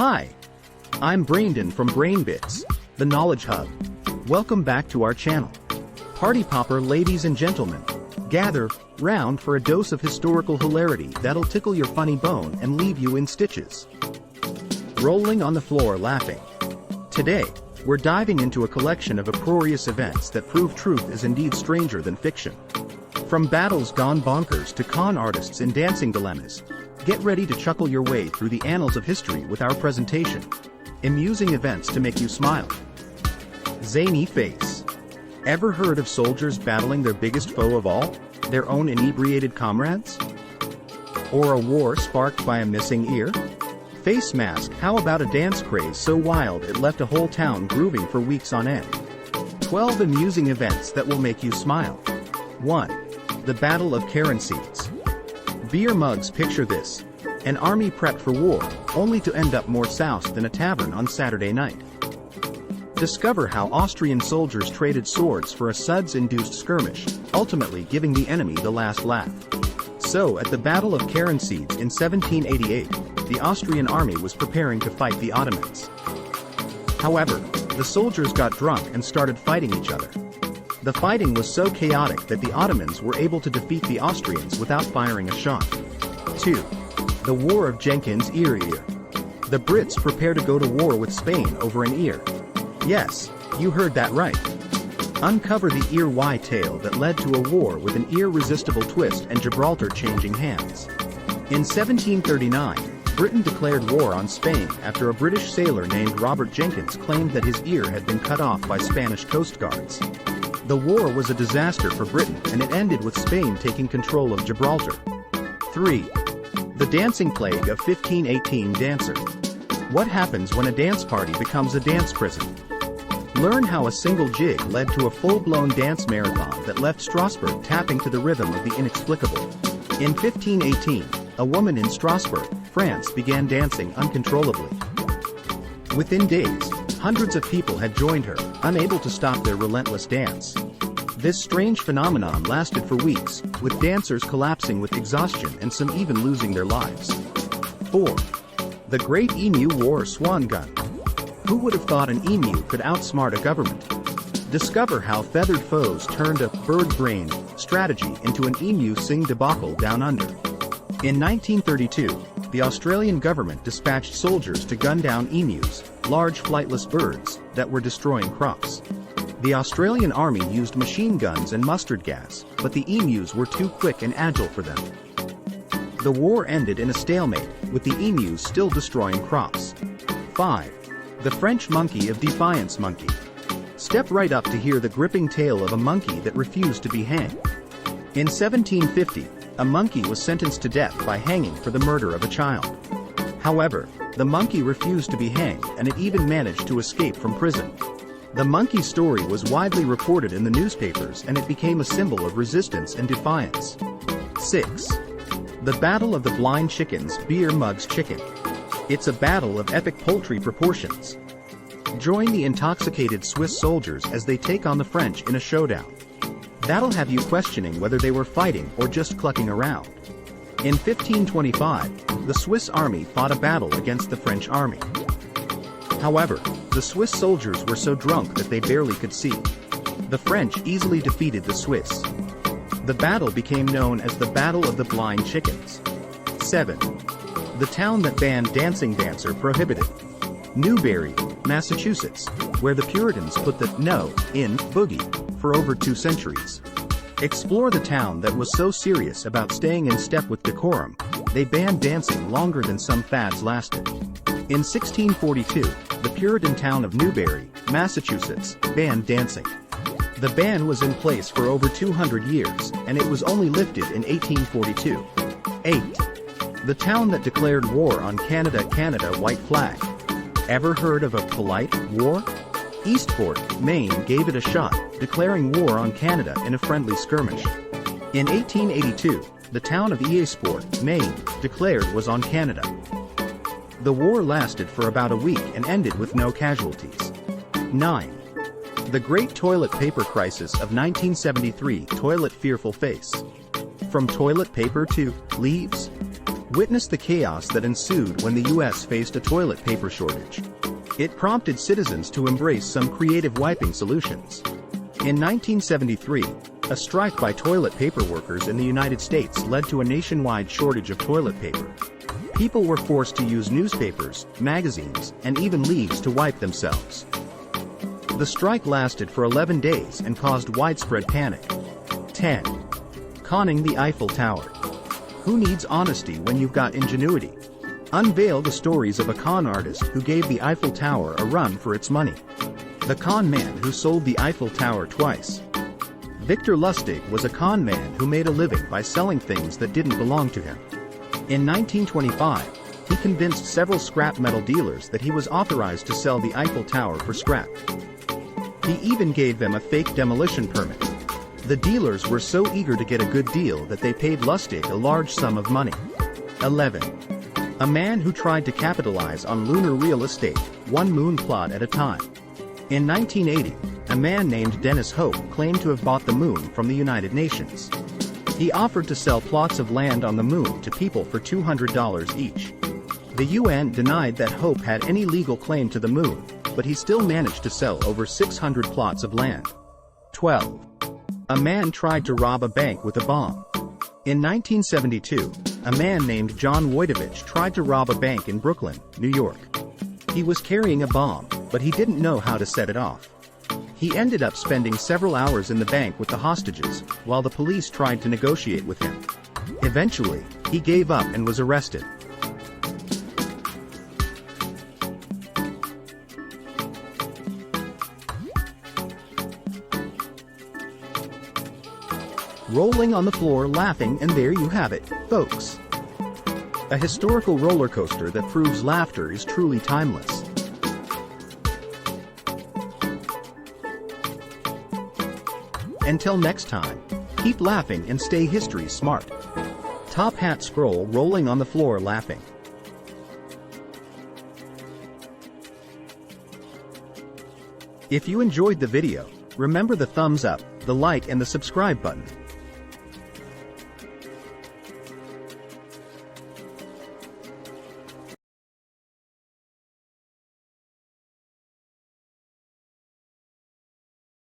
Hi, I'm Brandon from Brain Bitz, the Knowledge Hub. Welcome back to our channel. Party popper ladies and gentlemen, gather round for a dose of historical hilarity that'll tickle your funny bone and leave you in stitches. Rolling on the floor laughing. Today, we're diving into a collection of uproarious events that prove truth is indeed stranger than fiction. From battles gone bonkers to con artists in dancing dilemmas, get ready to chuckle your way through the annals of history with our presentation. Amusing events to make you smile. Zany face. Ever heard of soldiers battling their biggest foe of all, their own inebriated comrades? Or a war sparked by a missing ear? Face mask. How about a dance craze so wild it left a whole town grooving for weeks on end? 12 amusing events that will make you smile. 1. The Battle of Seeds. Beer mugs. Picture this. An army prepped for war, only to end up more soused than a tavern on Saturday night. Discover how Austrian soldiers traded swords for a suds-induced skirmish, ultimately giving the enemy the last laugh. So, at the Battle of Seeds in 1788, the Austrian army was preparing to fight the Ottomans. However, the soldiers got drunk and started fighting each other. The fighting was so chaotic that the Ottomans were able to defeat the Austrians without firing a shot. 2. The War of Jenkins' Ear. The Brits prepare to go to war with Spain over an ear. Yes, you heard that right. Uncover the ear tale that led to a war with an irresistible twist and Gibraltar changing hands. In 1739, Britain declared war on Spain after a British sailor named Robert Jenkins claimed that his ear had been cut off by Spanish coast guards. The war was a disaster for Britain and it ended with Spain taking control of Gibraltar. 3. The Dancing Plague of 1518 Dancer. What happens when a dance party becomes a dance prison? Learn how a single jig led to a full-blown dance marathon that left Strasbourg tapping to the rhythm of the inexplicable. In 1518, a woman in Strasbourg, France began dancing uncontrollably. Within days, hundreds of people had joined her, unable to stop their relentless dance. This strange phenomenon lasted for weeks, with dancers collapsing with exhaustion and some even losing their lives. 4. The Great Emu War Swan Gun. Who would have thought an emu could outsmart a government? Discover how feathered foes turned a bird-brain strategy into an emu sing debacle down under. In 1932, the Australian government dispatched soldiers to gun down emus, large flightless birds, that were destroying crops. The Australian army used machine guns and mustard gas, but the emus were too quick and agile for them. The war ended in a stalemate, with the emus still destroying crops. 5. The French Monkey of Defiance Monkey. Step right up to hear the gripping tale of a monkey that refused to be hanged. In 1750, a monkey was sentenced to death by hanging for the murder of a child. However, the monkey refused to be hanged and it even managed to escape from prison. The monkey story was widely reported in the newspapers and it became a symbol of resistance and defiance. 6. The Battle of the Blind Chickens. Beer mugs chicken. It's a battle of epic poultry proportions. Join the intoxicated Swiss soldiers as they take on the French in a showdown. That'll have you questioning whether they were fighting or just clucking around. In 1525, the Swiss army fought a battle against the French army. However, the Swiss soldiers were so drunk that they barely could see. The French easily defeated the Swiss. The battle became known as the Battle of the Blind Chickens. 7. The town that banned dancing dancer prohibited. Newbury, Massachusetts, where the Puritans put the "no" in boogie for over 2 centuries. Explore the town that was so serious about staying in step with decorum, they banned dancing longer than some fads lasted. In 1642, the Puritan town of Newbury, Massachusetts, banned dancing. The ban was in place for over 200 years, and it was only lifted in 1842. 8. The town that declared war on Canada. White flag. Ever heard of a polite war? Eastport, Maine gave it a shot, declaring war on Canada in a friendly skirmish. In 1882, the town of Eastport, Maine, declared was on Canada. The war lasted for about a week and ended with no casualties. 9. The Great Toilet Paper Crisis of 1973. Toilet fearful face. From toilet paper to leaves? Witness the chaos that ensued when the US faced a toilet paper shortage. It prompted citizens to embrace some creative wiping solutions. In 1973, a strike by toilet paper workers in the United States led to a nationwide shortage of toilet paper. People were forced to use newspapers, magazines, and even leaves to wipe themselves. The strike lasted for 11 days and caused widespread panic. 10. Conning the Eiffel Tower. Who needs honesty when you've got ingenuity? Unveil the stories of a con artist who gave the Eiffel Tower a run for its money. The con man who sold the Eiffel Tower twice. Victor Lustig was a con man who made a living by selling things that didn't belong to him. In 1925, he convinced several scrap metal dealers that he was authorized to sell the Eiffel Tower for scrap. He even gave them a fake demolition permit. The dealers were so eager to get a good deal that they paid Lustig a large sum of money. 11. A man who tried to capitalize on lunar real estate, one moon plot at a time. In 1980, a man named Dennis Hope claimed to have bought the moon from the United Nations. He offered to sell plots of land on the moon to people for $200 each. The UN denied that Hope had any legal claim to the moon, but he still managed to sell over 600 plots of land. 12. A man tried to rob a bank with a bomb. In 1972, a man named John Wojtowicz tried to rob a bank in Brooklyn, New York. He was carrying a bomb, but he didn't know how to set it off. He ended up spending several hours in the bank with the hostages, while the police tried to negotiate with him. Eventually, he gave up and was arrested. Rolling on the floor laughing, and there you have it, folks. A historical roller coaster that proves laughter is truly timeless. Until next time, keep laughing and stay history smart. Top hat scroll rolling on the floor laughing. If you enjoyed the video, remember the thumbs up, the like and the subscribe button.